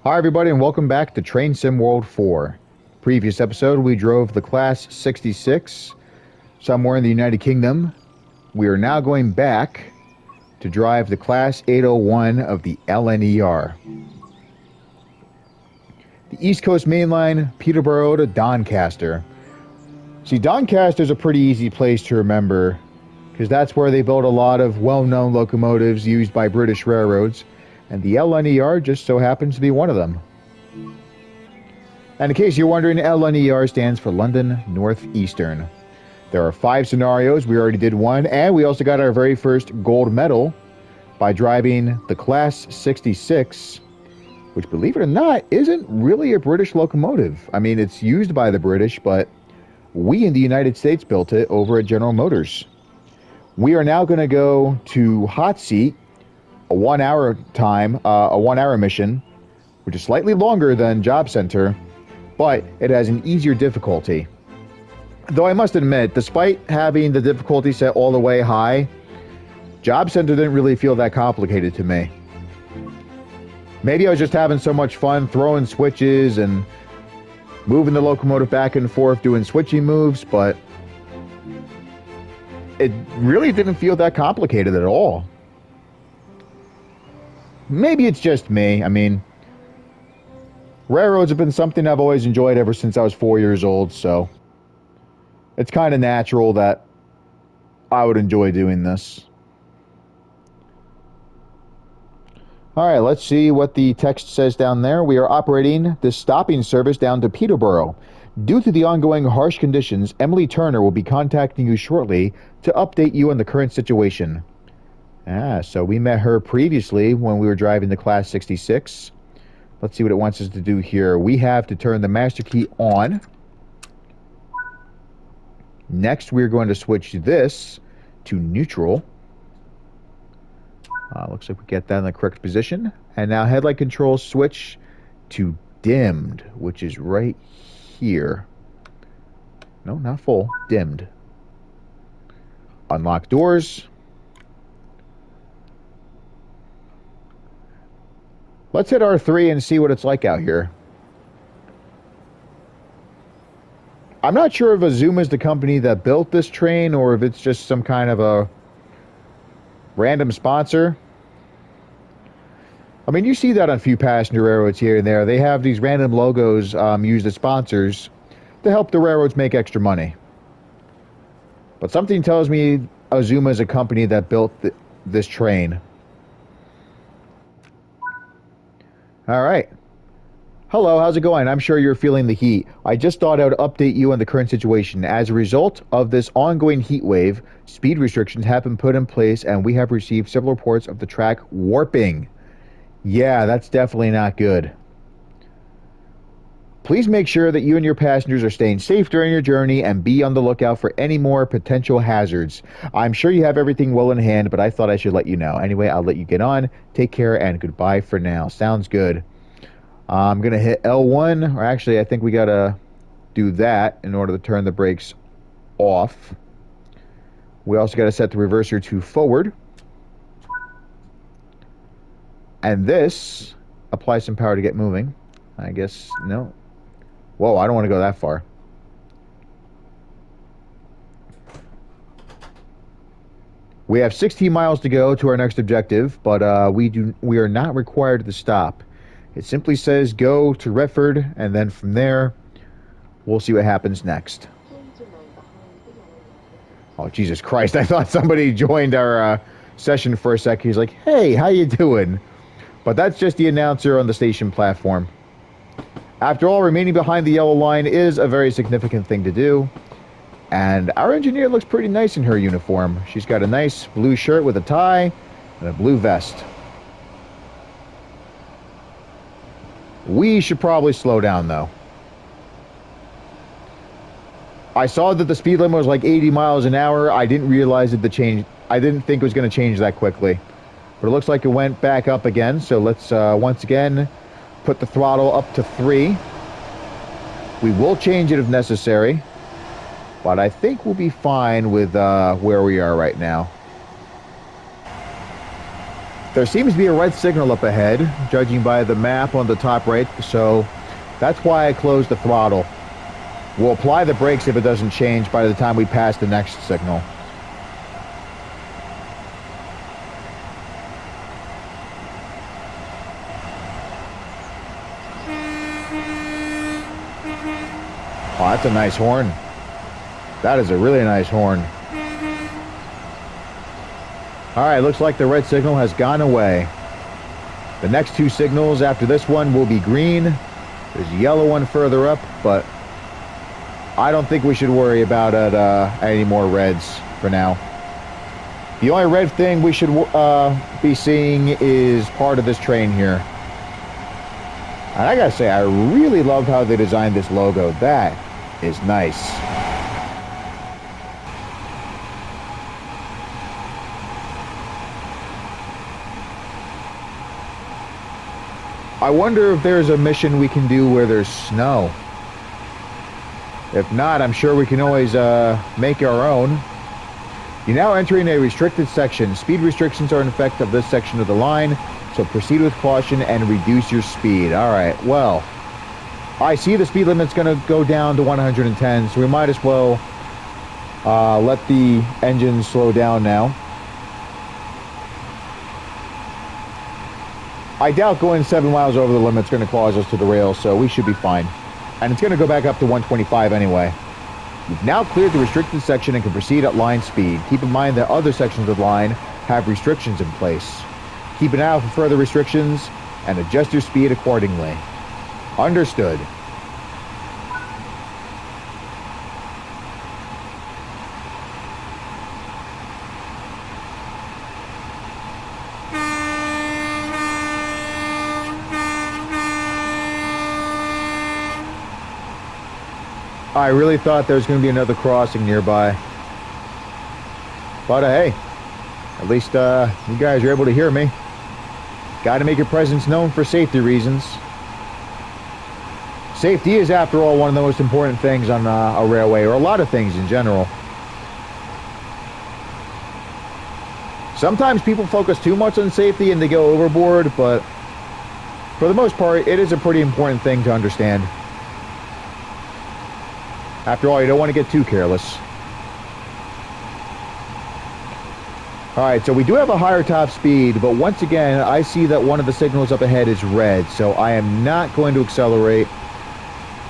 Hi everybody and welcome back to Train Sim World 4. Previous episode we drove the Class 66 somewhere in the United Kingdom. We are now going back to drive the Class 801 of the LNER. The East Coast Main Line, Peterborough to Doncaster. See, Doncaster is a pretty easy place to remember because that's where they built a lot of well-known locomotives used by British railroads, and the LNER just so happens to be one of them. And in case you're wondering, LNER stands for London Northeastern. There are 5 scenarios. We already did one, and we also got our very first gold medal by driving the Class 66, which, believe it or not, isn't really a British locomotive. I mean, it's used by the British, but we in the United States built it over at General Motors. We are now going to go to Hot Seat, a 1 hour time, a 1 hour mission, which is slightly longer than Job Center, but it has an easier difficulty. Though I must admit, despite having the difficulty set all the way high, Job Center didn't really feel that complicated to me. Maybe I was just having so much fun throwing switches and moving the locomotive back and forth, doing switching moves, but it really didn't feel that complicated at all. Maybe it's just me. I mean, railroads have been something I've always enjoyed ever since I was 4 years old, so it's kind of natural that I would enjoy doing this. Alright, let's see what the text says down there. We are operating this stopping service down to Peterborough. Due to the ongoing harsh conditions, Emily Turner will be contacting you shortly to update you on the current situation. So we met her previously when we were driving the Class 66. Let's see what it wants us to do here. We have to turn the master key on. Next, we're going to switch this to neutral. Looks like we get that in the correct position. And now headlight control switch to dimmed, which is right here. No, not full. Dimmed. Unlock doors. Let's hit R3 and see what it's like out here. I'm not sure if Azuma is the company that built this train or if it's just some kind of a random sponsor. I mean, you see that on a few passenger railroads here and there. They have these random logos used as sponsors to help the railroads make extra money. But something tells me Azuma is a company that built this train. All right. Hello, how's it going? I'm sure you're feeling the heat. I just thought I would update you on the current situation. As a result of this ongoing heat wave, speed restrictions have been put in place and we have received several reports of the track warping. Yeah, that's definitely not good. Please make sure that you and your passengers are staying safe during your journey and be on the lookout for any more potential hazards. I'm sure you have everything well in hand, but I thought I should let you know. Anyway, I'll let you get on. Take care and goodbye for now. Sounds good. I'm going to hit L1, or actually I think we got to do that in order to turn the brakes off. We also got to set the reverser to forward. And this applies some power to get moving. I guess, no. Whoa, I don't want to go that far. We have 16 miles to go to our next objective, but we are not required to stop. It simply says go to Retford, and then from there, we'll see what happens next. Oh, Jesus Christ, I thought somebody joined our session for a sec. He's like, hey, how you doing? But that's just the announcer on the station platform. After all, remaining behind the yellow line is a very significant thing to do. And our engineer looks pretty nice in her uniform. She's got a nice blue shirt with a tie and a blue vest. We should probably slow down, though. I saw that the speed limit was like 80 miles an hour. I didn't realize that I didn't think it was going to change that quickly. But it looks like it went back up again, so let's once again put the throttle up to 3. We will change it if necessary, but I think we'll be fine with where we are right now. There seems to be a red signal up ahead, judging by the map on the top right, so that's why I closed the throttle. We'll apply the brakes if it doesn't change by the time we pass the next signal. Oh, that's a nice horn. That is a really nice horn. Alright, looks like the red signal has gone away. The next two signals after this one will be green. There's a yellow one further up, but I don't think we should worry about it, any more reds for now. The only red thing we should be seeing is part of this train here. And I gotta say, I really love how they designed this logo. That is nice. I wonder if there's a mission we can do where there's snow. If not, I'm sure we can always make our own. You're now entering a restricted section. Speed restrictions are in effect of this section of the line, so proceed with caution and reduce your speed. Alright, well, I see the speed limit's going to go down to 110, so we might as well let the engine slow down now. I doubt going 7 miles over the limit is going to cause us to derail, so we should be fine. And it's going to go back up to 125 anyway. You've now cleared the restricted section and can proceed at line speed. Keep in mind that other sections of the line have restrictions in place. Keep an eye out for further restrictions and adjust your speed accordingly. Understood. I really thought there was going to be another crossing nearby. But hey, at least you guys are able to hear me. Got to make your presence known for safety reasons. Safety is, after all, one of the most important things on a railway, or a lot of things in general. Sometimes people focus too much on safety and they go overboard, but for the most part, it is a pretty important thing to understand. After all, you don't want to get too careless. Alright, so we do have a higher top speed, but once again, I see that one of the signals up ahead is red, so I am not going to accelerate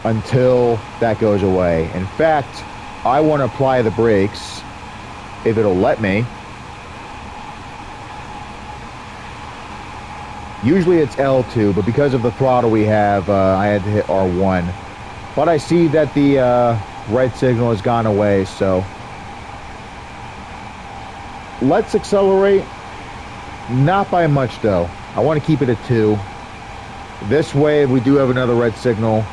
until that goes away. In fact, I want to apply the brakes, if it'll let me. Usually it's L2, but because of the throttle we have, I had to hit R1. But I see that the red signal has gone away, so let's accelerate. Not by much, though. I want to keep it at 2. This way, if we do have another red signal,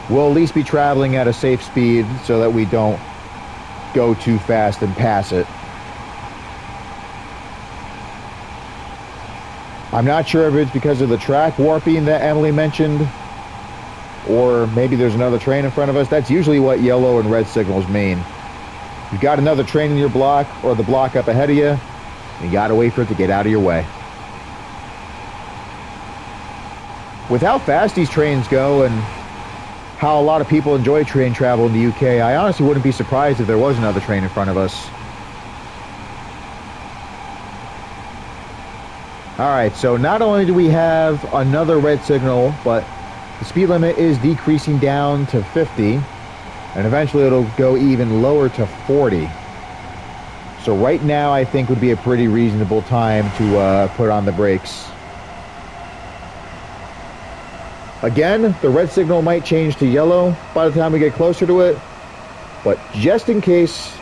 we'll at least be traveling at a safe speed so that we don't go too fast and pass it. I'm not sure if it's because of the track warping that Emily mentioned, or maybe there's another train in front of us. That's usually what yellow and red signals mean. You've got another train in your block, or the block up ahead of you, you gotta wait for it to get out of your way. With how fast these trains go and how a lot of people enjoy train travel in the UK, I honestly wouldn't be surprised if there was another train in front of us. Alright, so not only do we have another red signal, but the speed limit is decreasing down to 50, and eventually it'll go even lower to 40. So right now I think would be a pretty reasonable time to put on the brakes. Again, the red signal might change to yellow by the time we get closer to it, but just in case,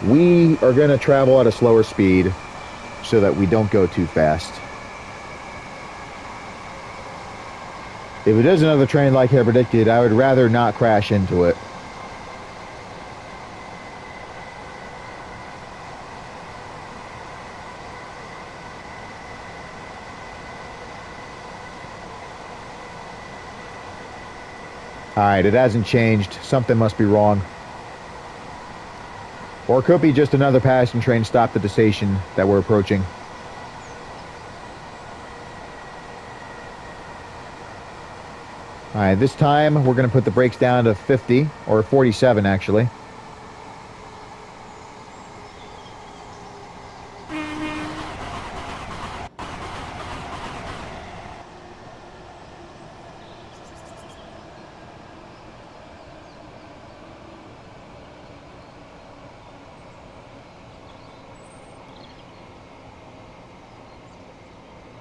we are going to travel at a slower speed so that we don't go too fast. If it is another train like I predicted, I would rather not crash into it. Alright, it hasn't changed. Something must be wrong. Or it could be just another passing train stopped at the station that we're approaching. All right, this time we're going to put the brakes down to 50, or 47 actually.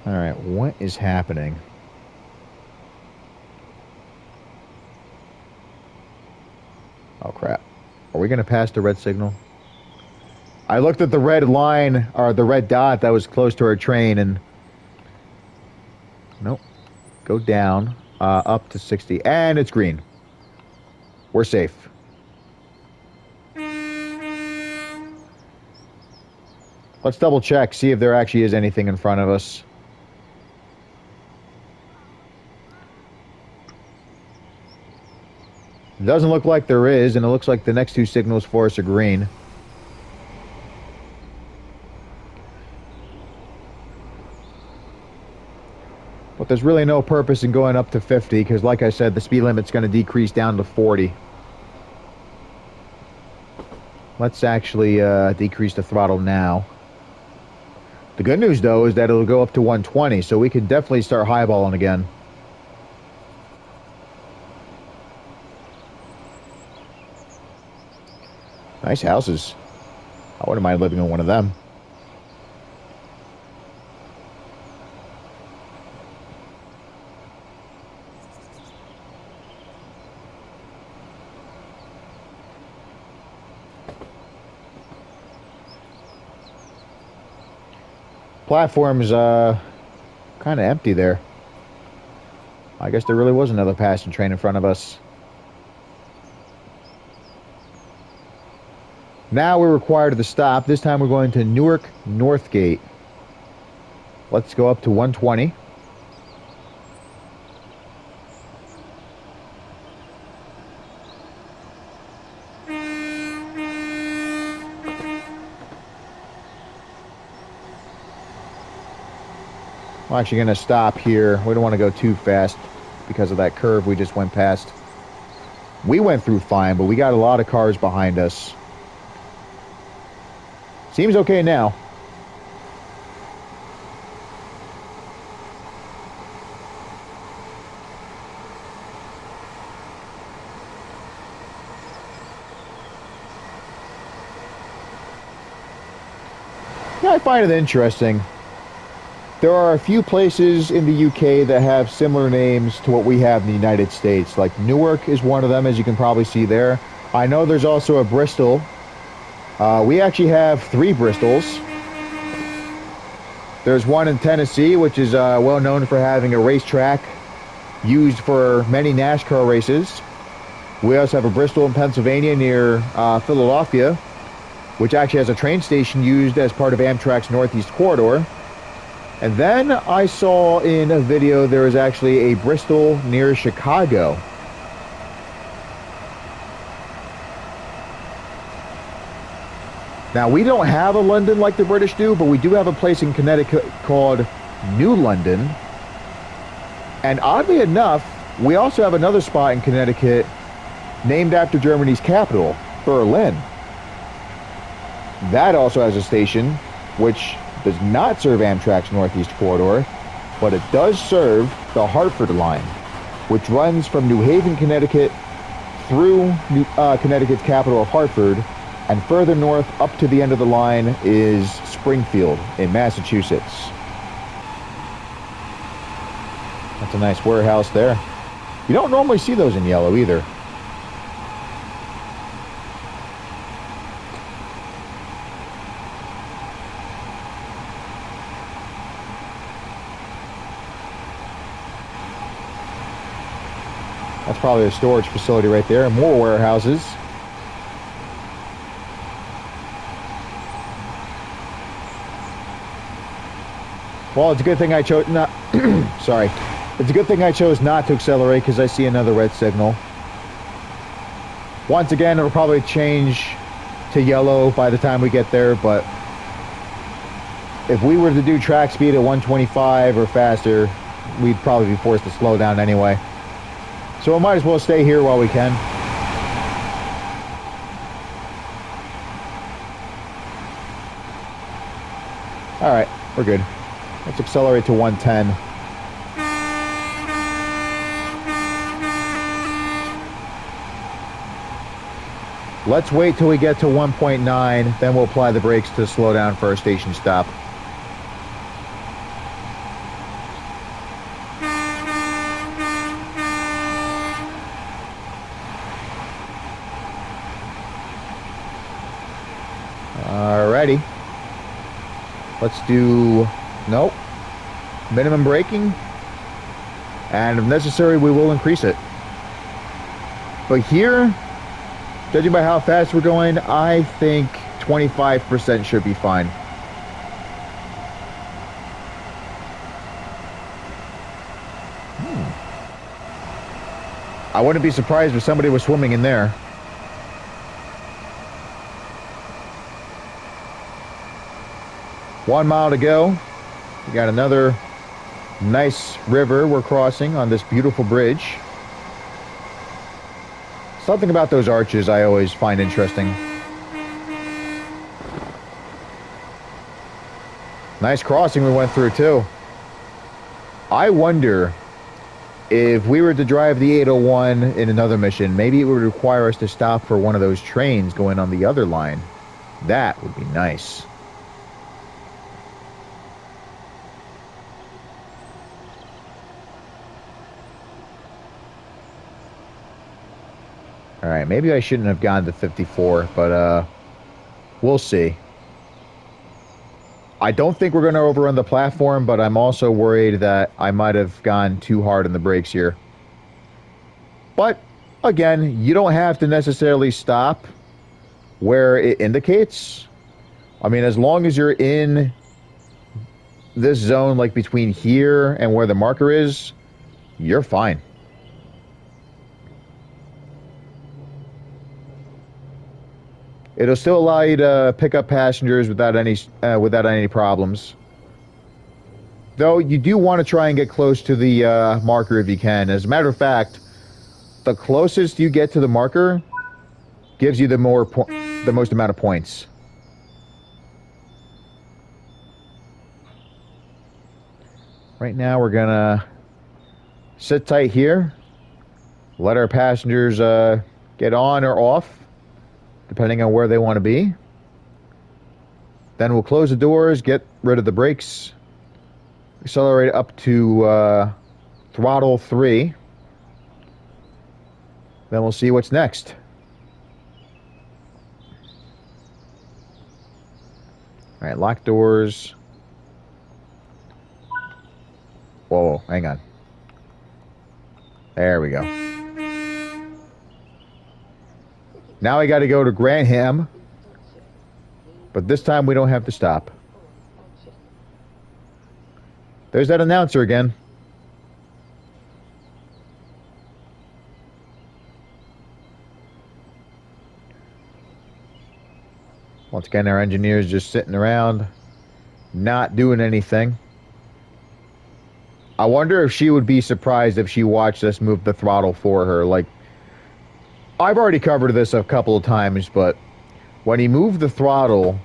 All right, what is happening? Oh, crap. Are we going to pass the red signal? I looked at the red line, or the red dot that was close to our train, and... Nope. Go down, up to 60, and it's green. We're safe. Let's double check, see if there actually is anything in front of us. It doesn't look like there is, and it looks like the next two signals for us are green. But there's really no purpose in going up to 50, because like I said, the speed limit's going to decrease down to 40. Let's actually decrease the throttle now. The good news, though, is that it'll go up to 120, so we can definitely start highballing again. Nice houses. I wouldn't mind living in one of them. Platform's kind of empty there. I guess there really was another passenger train in front of us. Now we're required to stop. This time we're going to Newark Northgate. Let's go up to 120. I'm actually going to stop here. We don't want to go too fast because of that curve we just went past. We went through fine, but we got a lot of cars behind us. Seems okay now. Yeah, I find it interesting. There are a few places in the UK that have similar names to what we have in the United States. Like Newark is one of them, as you can probably see there. I know there's also a Bristol. We actually have 3 Bristols. There's one in Tennessee, which is well known for having a racetrack used for many NASCAR races. We also have a Bristol in Pennsylvania near Philadelphia, which actually has a train station used as part of Amtrak's Northeast Corridor. And then I saw in a video there is actually a Bristol near Chicago. Now, we don't have a London like the British do, but we do have a place in Connecticut called New London. And oddly enough, we also have another spot in Connecticut named after Germany's capital, Berlin. That also has a station which does not serve Amtrak's Northeast Corridor, but it does serve the Hartford line, which runs from New Haven, Connecticut through Connecticut's capital of Hartford, and further north up to the end of the line is Springfield in Massachusetts. That's a nice warehouse there. You don't normally see those in yellow either. That's probably a storage facility right there. More warehouses. Well, it's a good thing I chose not. Sorry, it's a good thing I chose not to accelerate because I see another red signal. Once again, it'll probably change to yellow by the time we get there. But if we were to do track speed at 125 or faster, we'd probably be forced to slow down anyway. So we might as well stay here while we can. Alright, we're good. Let's accelerate to 110. Let's wait till we get to 1.9, then we'll apply the brakes to slow down for our station stop. Alrighty. Let's do... Nope. Minimum braking. And if necessary, we will increase it. But here, judging by how fast we're going, I think 25% should be fine. I wouldn't be surprised if somebody was swimming in there. One mile to go. We got another nice river we're crossing on this beautiful bridge. Something about those arches I always find interesting. Nice crossing we went through too. I wonder if we were to drive the 801 in another mission, maybe it would require us to stop for one of those trains going on the other line. That would be nice. Alright, maybe I shouldn't have gone to 54, but we'll see. I don't think we're going to overrun the platform, but I'm also worried that I might have gone too hard on the brakes here. But, again, you don't have to necessarily stop where it indicates. I mean, as long as you're in this zone, like between here and where the marker is, you're fine. It'll still allow you to pick up passengers without any problems. Though you do want to try and get close to the marker if you can. As a matter of fact, the closest you get to the marker gives you the most amount of points. Right now we're gonna sit tight here, let our passengers get on or off, depending on where they want to be. Then we'll close the doors, get rid of the brakes, accelerate up to throttle 3. Then we'll see what's next. All right, lock doors. Whoa, hang on. There we go. Now I got to go to Grantham, but this time we don't have to stop. There's that announcer again. Once again, our engineer's just sitting around, not doing anything. I wonder if she would be surprised if she watched us move the throttle for her. Like, I've already covered this a couple of times, but when you move the throttle,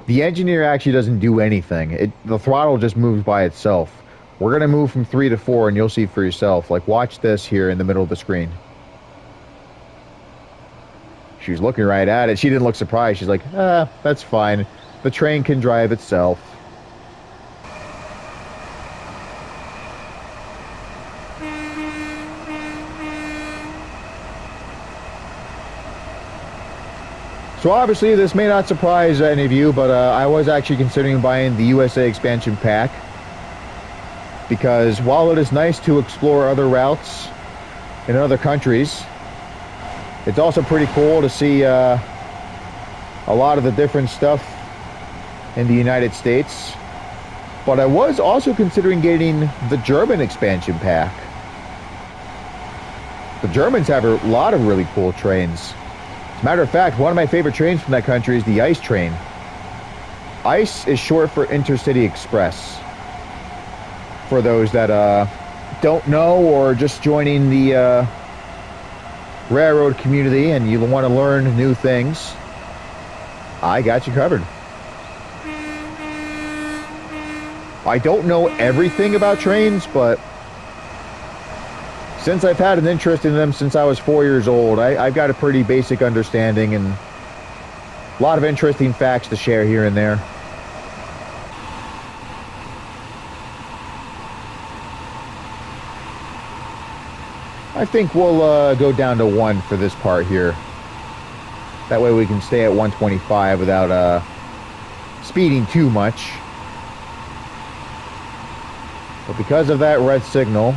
the engineer actually doesn't do anything. The throttle just moves by itself. We're going to move from 3 to 4, and you'll see for yourself. Like, watch this here in the middle of the screen. She was looking right at it. She didn't look surprised. She's like, that's fine. The train can drive itself. So obviously this may not surprise any of you, but I was actually considering buying the USA expansion pack, because while it is nice to explore other routes in other countries, it's also pretty cool to see a lot of the different stuff in the United States. But I was also considering getting the German expansion pack. The Germans have a lot of really cool trains. As a matter of fact, one of my favorite trains from that country is the ICE train. ICE is short for Intercity Express, for those that don't know or just joining the railroad community and you want to learn new things, I got you covered. I don't know everything about trains, but since I've had an interest in them since I was 4 years old, I've got a pretty basic understanding and a lot of interesting facts to share here and there. I think we'll go down to 1 for this part here. That way we can stay at 125 without speeding too much. But because of that red signal,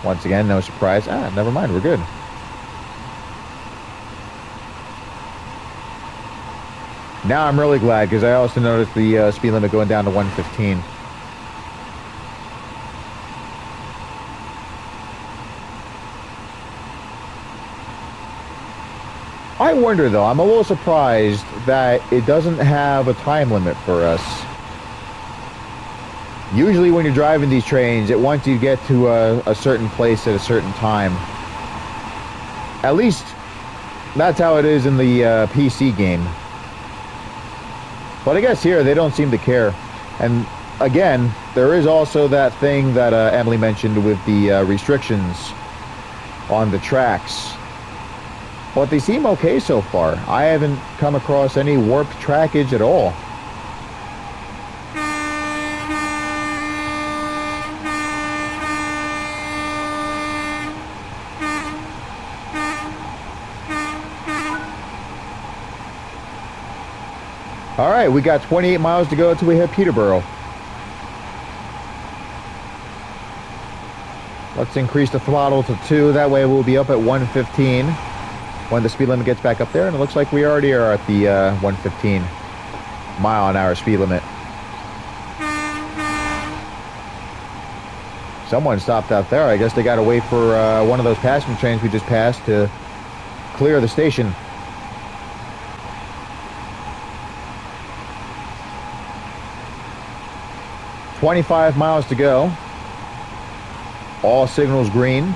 once again, no surprise. Never mind, we're good. Now I'm really glad, because I also noticed the speed limit going down to 115. I wonder, though, I'm a little surprised that it doesn't have a time limit for us. Usually when you're driving these trains, once you get to a certain place at a certain time. At least, that's how it is in the PC game. But I guess here, they don't seem to care. And again, there is also that thing that Emily mentioned with the restrictions on the tracks. But they seem okay so far. I haven't come across any warped trackage at all. All right, we got 28 miles to go until we hit Peterborough. Let's increase the throttle to 2. That way we'll be up at 115 when the speed limit gets back up there. And it looks like we already are at the 115 mile an hour speed limit. Someone stopped out there. I guess they got to wait for one of those passenger trains we just passed to clear the station. "25 miles to go. All signals green.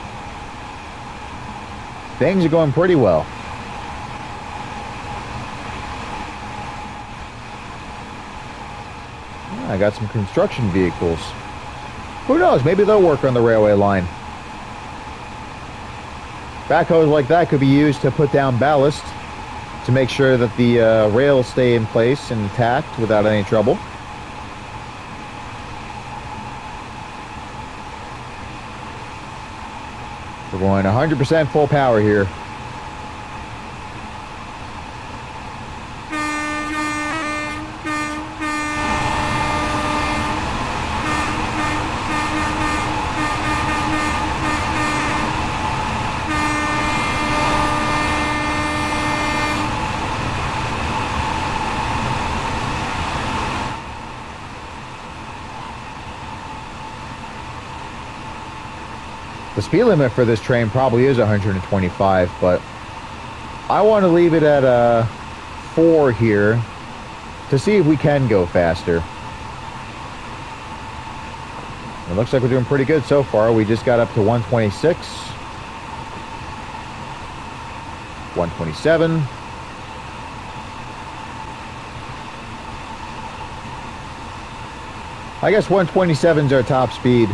Things are going pretty well. I got some construction vehicles. Who knows? Maybe they'll work on the railway line. Backhoes like that could be used to put down ballast to make sure that the rails stay in place and intact without any trouble. We're going 100% full power here. The speed limit for this train probably is 125, but I want to leave it at 4 here to see if we can go faster. It looks like we're doing pretty good so far. We just got up to 126, 127. I guess 127 is our top speed.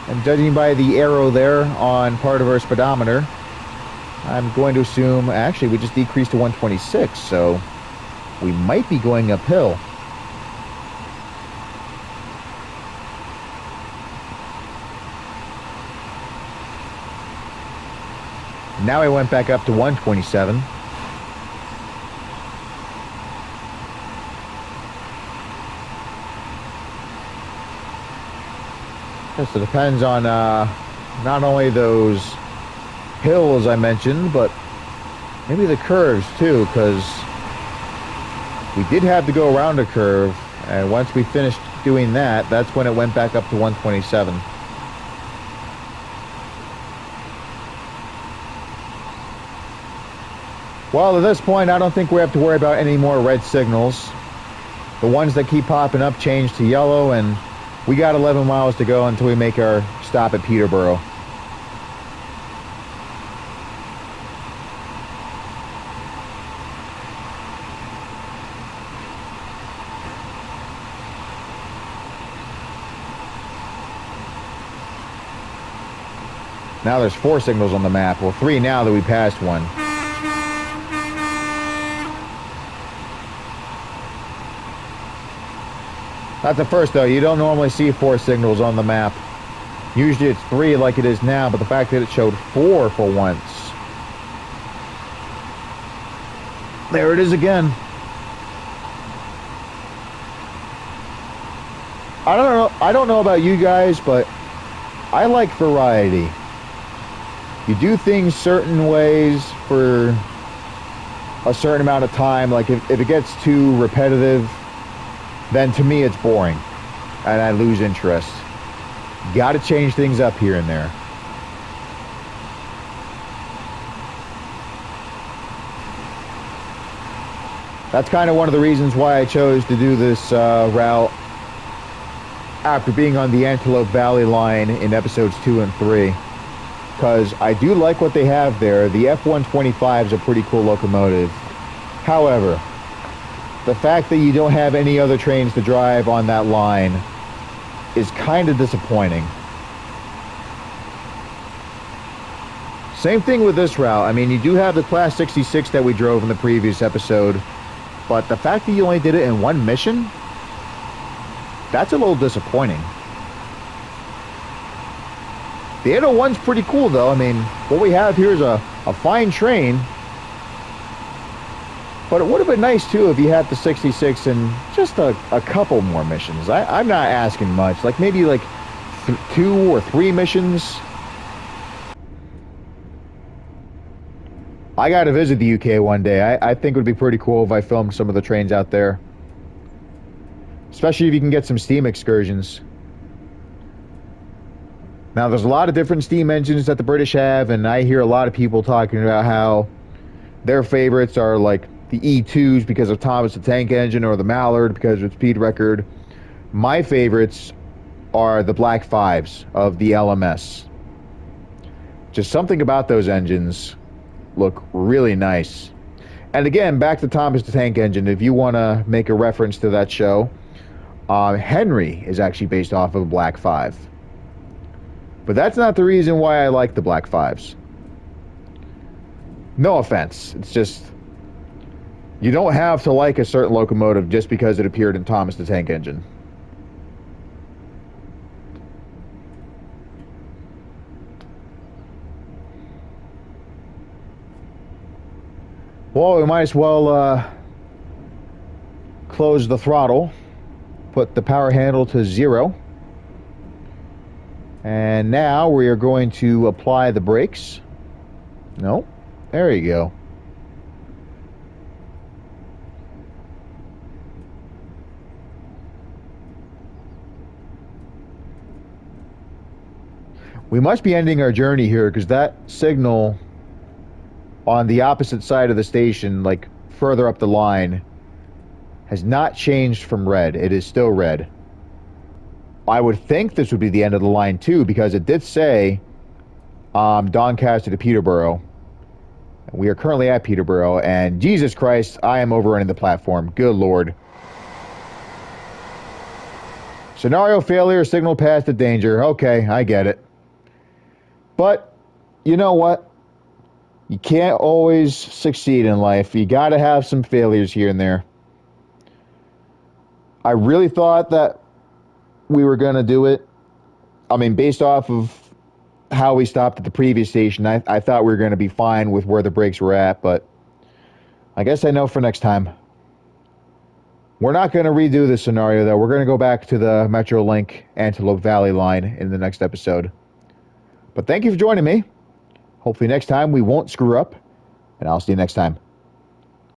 And judging by the arrow there on part of our speedometer, I'm going to assume, actually, we just decreased to 126, so we might be going uphill. Now I went back up to 127. Yes, it depends on not only those hills I mentioned, but maybe the curves too, because we did have to go around a curve, and once we finished doing that, that's when it went back up to 127. Well, at this point, I don't think we have to worry about any more red signals. The ones that keep popping up change to yellow, and We got 11 miles to go until we make our stop at Peterborough. Now there's 4 signals on the map. Well, 3 now that we passed one. Not the first, though. You don't normally see 4 signals on the map. Usually it's 3 like it is now, but the fact that it showed 4 for once. There it is again. I don't know about you guys, but I like variety. You do things certain ways for a certain amount of time. Like if it gets too repetitive, then to me it's boring and I lose interest. Got to change things up here and there. That's kind of one of the reasons why I chose to do this route after being on the Antelope Valley line in episodes 2 and 3. Because I do like what they have there. The F-125 is a pretty cool locomotive. However, the fact that you don't have any other trains to drive on that line is kind of disappointing. Same thing with this route. I mean, you do have the Class 66 that we drove in the previous episode, but the fact that you only did it in one mission, that's a little disappointing. The 801's pretty cool, though. I mean, what we have here is a fine train. But it would have been nice, too, if you had the 66 and just a couple more missions. I'm not asking much. Like, maybe, like, 2 or 3 missions. I got to visit the UK one day. I think it would be pretty cool if I filmed some of the trains out there. Especially if you can get some steam excursions. Now, there's a lot of different steam engines that the British have, and I hear a lot of people talking about how their favorites are like the E2s because of Thomas the Tank Engine, or the Mallard because of its speed record. My favorites are the Black 5s of the LMS. Just something about those engines look really nice. And again, back to Thomas the Tank Engine, if you want to make a reference to that show, Henry is actually based off of a Black 5. But that's not the reason why I like the Black 5s. No offense. It's just, you don't have to like a certain locomotive just because it appeared in Thomas the Tank Engine. Well, we might as well close the throttle, put the power handle to 0. And now we are going to apply the brakes. Nope. There you go. We must be ending our journey here because that signal on the opposite side of the station, like further up the line, has not changed from red. It is still red. I would think this would be the end of the line too, because it did say Doncaster to Peterborough. We are currently at Peterborough, and Jesus Christ, I am overrunning the platform. Good Lord. Scenario failure, signal pass to danger. Okay, I get it. But, you know what? You can't always succeed in life. You gotta have some failures here and there. I really thought that we were gonna do it. I mean, based off of how we stopped at the previous station, I thought we were gonna be fine with where the brakes were at, but I guess I know for next time. We're not gonna redo this scenario, though. We're gonna go back to the Metrolink Antelope Valley line in the next episode. But thank you for joining me. Hopefully next time we won't screw up, and I'll see you next time.